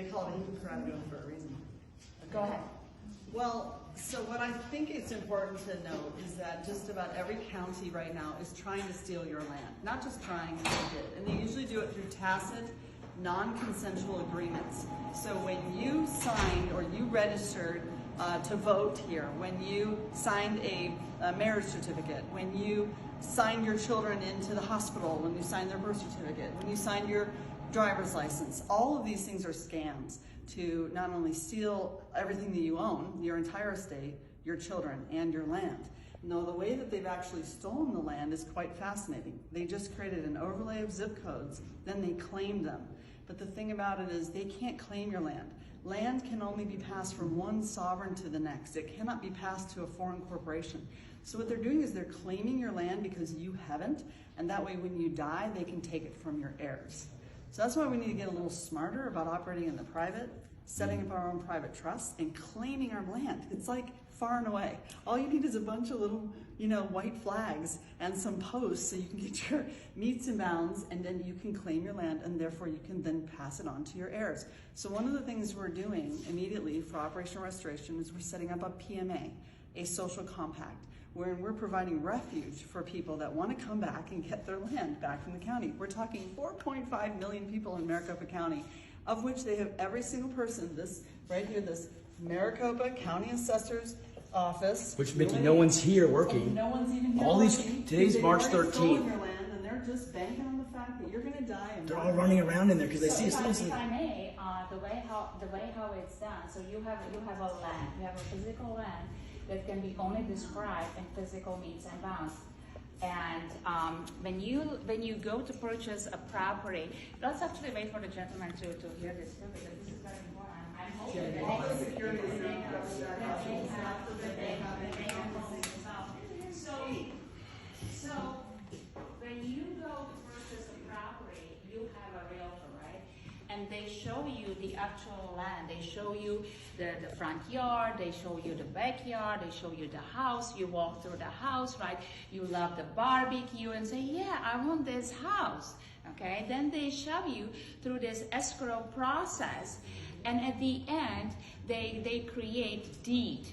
They call it incredible for a reason. Go ahead. Well, so what I think is important to note is that just about every county right now is trying to steal your land. Not just trying, they did. And they usually do it through tacit, non-consensual agreements. So when you signed or you registered to vote here, when you signed a marriage certificate, when you signed your children into the hospital, when you signed their birth certificate, when you signed your driver's license, all of these things are scams to not only steal everything that you own, your entire estate, your children, and your land. No, the way that they've actually stolen the land is quite fascinating. They just created an overlay of zip codes, then they claimed them. But the thing about it is they can't claim your land. Land can only be passed from one sovereign to the next. It cannot be passed to a foreign corporation. So what they're doing is they're claiming your land because you haven't, and that way when you die, they can take it from your heirs. So that's why we need to get a little smarter about operating in the private, setting up our own private trusts, and claiming our land. It's like far and away. All you need is a bunch of little, white flags and some posts so you can get your meets and bounds, and then you can claim your land, and therefore you can then pass it on to your heirs. So one of the things we're doing immediately for Operational Restoration is we're setting up a PMA, a social compact, wherein we're providing refuge for people that want to come back and get their land back from the county. We're talking 4.5 million people in Maricopa County, of which they have every single person, this right here, this Maricopa County Assessor's Office. Which, Mickey, no one's here working. No one's even here all these working. Today's March 13th. Your land, and they're just banking on the fact that you're going to die. And they're all running around in there because they see us. If I may, the way how it's done. So you have a land, you have a physical land that can be only described in physical means and bounds. And when you go to purchase a property, let's actually wait for the gentleman to hear this too, because this is very important. I'm hoping So when you go to purchase a property, you have a realtor, right? And they show you the actual land. They show you the front yard, they show you the backyard, they show you the house. You walk through the house, right? You love the barbecue and say, yeah, I want this house, okay? Then they shove you through this escrow process. And at the end, they create deed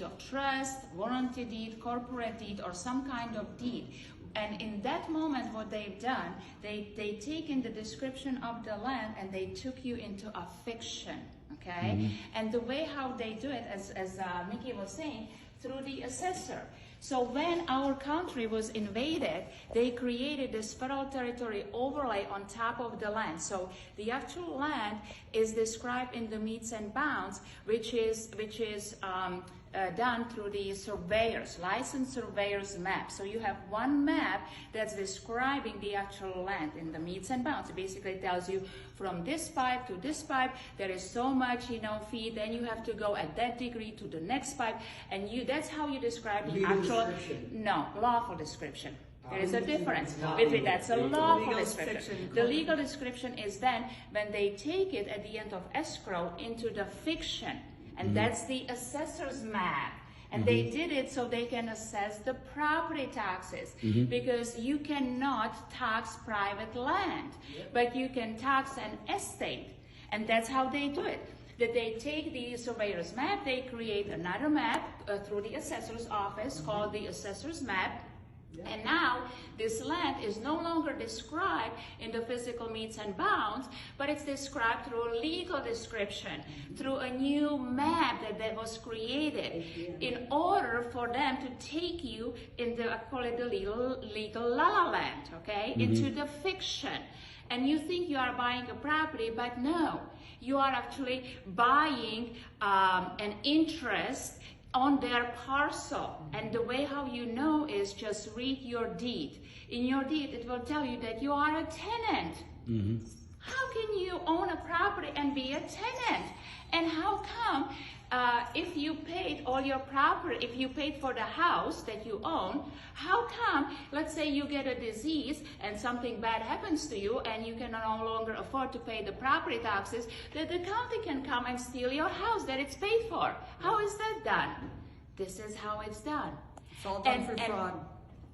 of trust, warranty deed, corporate deed, or some kind of deed. And in that moment, what they've done, they taken the description of the land and they took you into a fiction, okay? Mm-hmm. And the way how they do it, as Miki was saying, through the assessor. So when our country was invaded, they created this federal territory overlay on top of the land. So the actual land is described in the meets and bounds, which is done through the surveyors, licensed surveyors map. So you have one map that's describing the actual land in the meets and bounds. It basically tells you from this pipe to this pipe, there is so much, feet, then you have to go at that degree to the next pipe, and that's how you describe the actual, no, lawful description. There is a difference between that's a lawful description. The legal description is then when they take it at the end of escrow into the fiction. And that's the assessor's map. And they did it so they can assess the property taxes, because you cannot tax private land, but you can tax an estate. And that's how they do it. That they take the surveyor's map, they create another map through the assessor's office called the assessor's map. And now this land is no longer described in the physical meets and bounds, but it's described through a legal description, through a new map that was created in order for them to take you in the, I call it the legal la-la land, okay, into the fiction. And you think you are buying a property, but no, you are actually buying an interest on their parcel. And the way how you know is just read your deed. In your deed, it will tell you that you are a tenant. How can you own a property and be a tenant? And how come if you paid all your property, if you paid for the house that you own, how come, let's say you get a disease and something bad happens to you and you can no longer afford to pay the property taxes, that the county can come and steal your house that it's paid for? How is that done? This is how it's done. It's all done for fraud.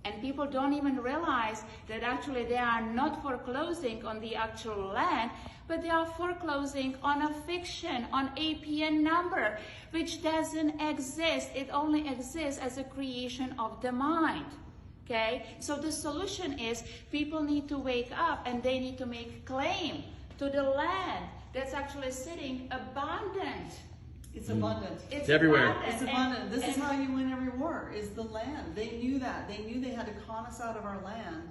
And people don't even realize that actually they are not foreclosing on the actual land, but they are foreclosing on a fiction, on APN number, which doesn't exist. It only exists as a creation of the mind. Okay? So the solution is people need to wake up and they need to make claim to the land that's actually sitting abundant. It's abundant. It's everywhere. It's abundant. This is how you win every war, is the land. They knew that. They knew they had to con us out of our land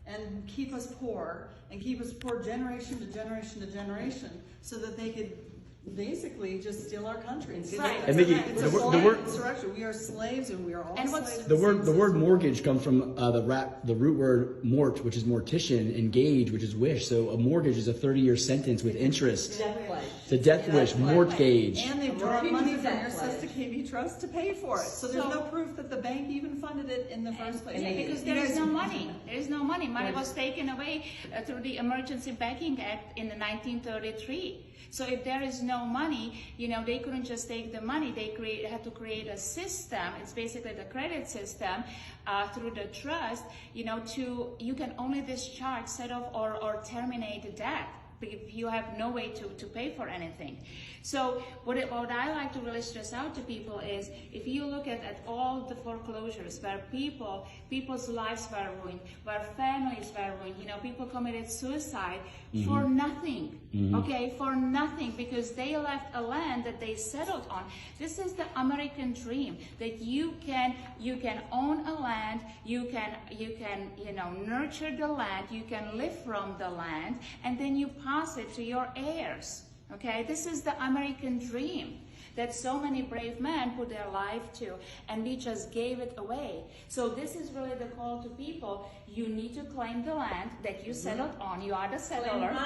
and keep us poor, and keep us poor generation to generation to generation, so that they could basically just steal our country. And Right. And Miki, it's the a word- insurrection. We are slaves, and we are all And what's- slaves. The word mortgage comes from the root word mort, which is mortician, and gage, which is wish. So a mortgage is a 30-year sentence with interest. It's a death wish, mortgage. And they've drawn money from your Sesta KB trust to pay for it. So there's So- no proof that the bank even funded it in the first place. Yeah, because there is no money. There is no money. Money was taken away through the Emergency Banking Act in the 1933. So if there is no money, you know, they couldn't just take the money. They had to create a system. It's basically the credit system through the trust. You know, you can only discharge, set off, or terminate the debt if you have no way to pay for anything. So what I like to really stress out to people is, if you look at all the foreclosures where people's lives were ruined, where families were ruined, you know, people committed suicide for nothing, okay, for nothing, because they left a land that they settled on. This is the American dream, that you can own a land, you can you know, nurture the land, you can live from the land, and then you pass it to your heirs. Okay, this is the American dream that so many brave men put their life to, and we just gave it away. So this is really the call to people. You need to claim the land that you settled on. You are the settler.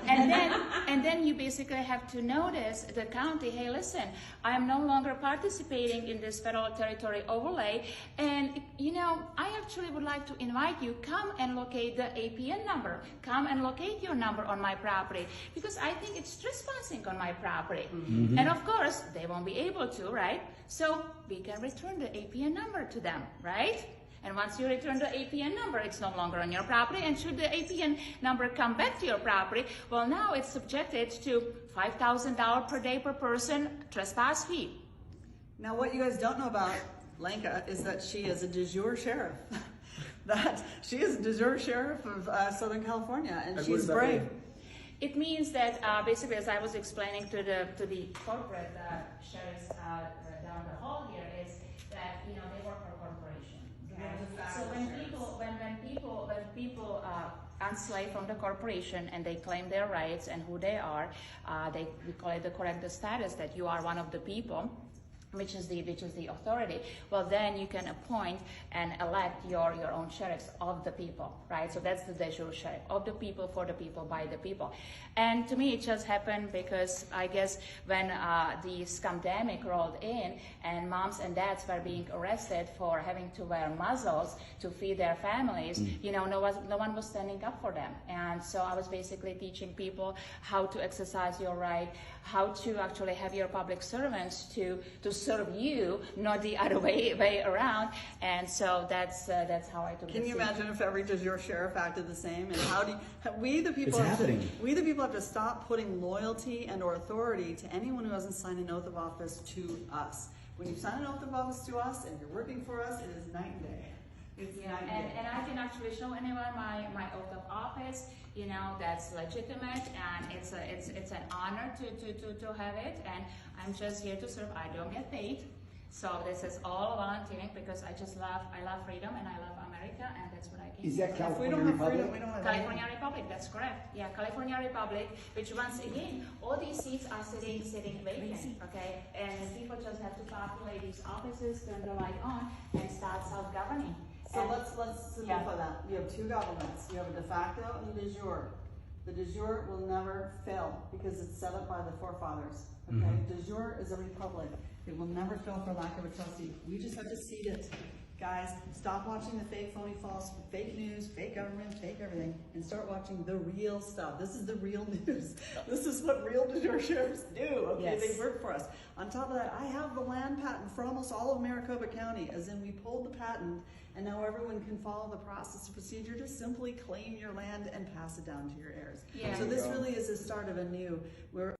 And then you basically have to notice the county, hey, listen, I am no longer participating in this federal territory overlay, and you know, I actually would like to invite you, come and locate the APN number. Come and locate your number on my property, because I think it's trespassing on my property. And of course, they won't be able to, right? So we can return the APN number to them, right? And once you return the APN number, it's no longer on your property. And should the APN number come back to your property, well, now it's subjected to $5,000 per day per person trespass fee. Now, what you guys don't know about Lenka is that she is a de jure sheriff. That she is a de jure sheriff of Southern California, and she's brave. It means that basically, as I was explaining to the corporate sheriffs down the hall here, is that, you know, they work for a corporation. Okay? So when people unslave from the corporation and they claim their rights and who they are, we call it the corrective status, that you are one of the people, which is the authority. Well, then you can appoint and elect your own sheriffs of the people, right? So that's the de jure sheriff, of the people, for the people, by the people. And to me, it just happened because I guess when the scamdemic rolled in and moms and dads were being arrested for having to wear muzzles to feed their families, you know, no one was standing up for them. And so I was basically teaching people how to exercise your right, how to actually have your public servants to serve you, not the other way around. And so that's how I took it. Can you imagine if every de jure sheriff acted the same? And how do we the people? It's happening. We the people have to stop putting loyalty and/or authority to anyone who hasn't signed an oath of office to us. When you sign an oath of office to us and you're working for us, it is night and day. It's night and day. And I can actually show anyone my oath of office. You know, that's legitimate, and it's an honor to have it. And I'm just here to serve. I don't get paid. So this is all volunteering because I love freedom and I love America, and that's what I can do. Is that If we California don't have Republic? freedom, we don't have California Republic, that's correct. Yeah, California Republic, which once again, all these seats are sitting vacant, okay? And people just have to populate these offices, turn the light on, and start self-governing. So let's simplify that. You have two governments. You have a de facto and a de jure. The de jure will never fail because it's set up by the forefathers. Okay, de jure is a republic. It will never fail for lack of a trustee. We just have to seat it. guys, stop watching the fake, phony, false, fake news, fake government, fake everything, and start watching the real stuff. This is the real news. This is what real negotiators do, okay? Yes. They work for us. On top of that, I have the land patent for almost all of Maricopa County, as in we pulled the patent, and now everyone can follow the process and procedure to simply claim your land and pass it down to your heirs. Yeah. So this really is the start of a new, we're